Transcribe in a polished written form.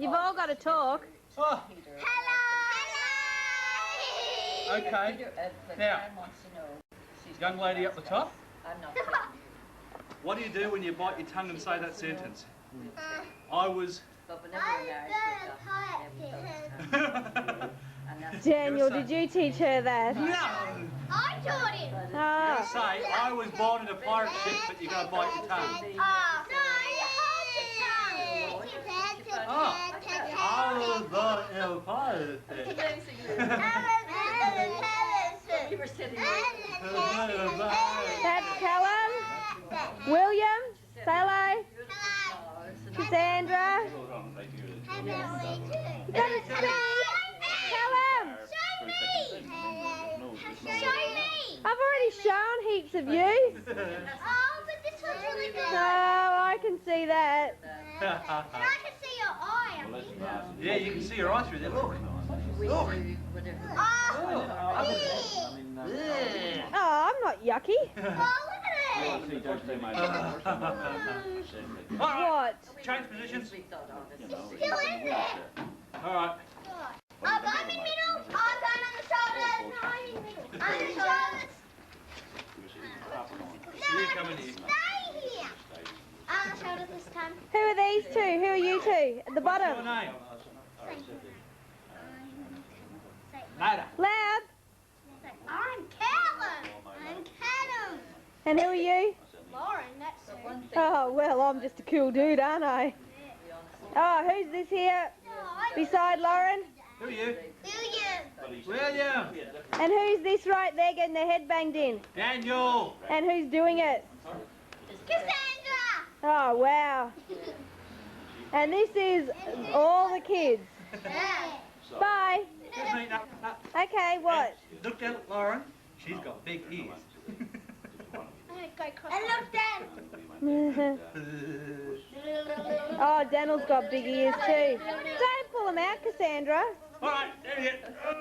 You've all got to talk. Oh, Hello! okay. Now, young lady up the top, what do you do when you bite your tongue and say that sentence? I was... Daniel, did you teach her that? No! I taught him! You're going to say, I was born in a pirate ship, but you're going to bite your tongue. No, you hold your tongue! Oh, I was born in a pirate ship. That's Callum. William. Say hello. Cassandra. You got to speak. Callum. Show me! I've already shown heaps of you. Oh, but this one's really good. Oh, I can see that. And I can see your eye. Yeah, you can see your eye through there. Look. Look. Oh, Oh, I'm not yucky. oh, look at it! All right. What? Change positions. It's still in there. All right. I'm in middle. I'm going on the shoulders. No, I'm in middle. On the shoulders. You come in here. Stay here. On the shoulders this time. Who are these two? Who are you two? At the What's your bottom. name? Say, Nada. Loud. I'm Callum. I'm Callum. And who are you? Lauren, that's her. Oh, well, I'm just a cool dude, aren't I? Oh, who's this here beside Lauren? Who are you? William. William. And who's this right there getting their head banged in? Daniel. And who's doing it? Cassandra. Oh, wow. And this is all the kids. Yeah. Bye. Good meeting up. Okay, what? Look down at Lauren. She's got big ears. And look, Dan. Oh, Daniel's got big ears too. Don't pull them out, Cassandra. All right, there you go.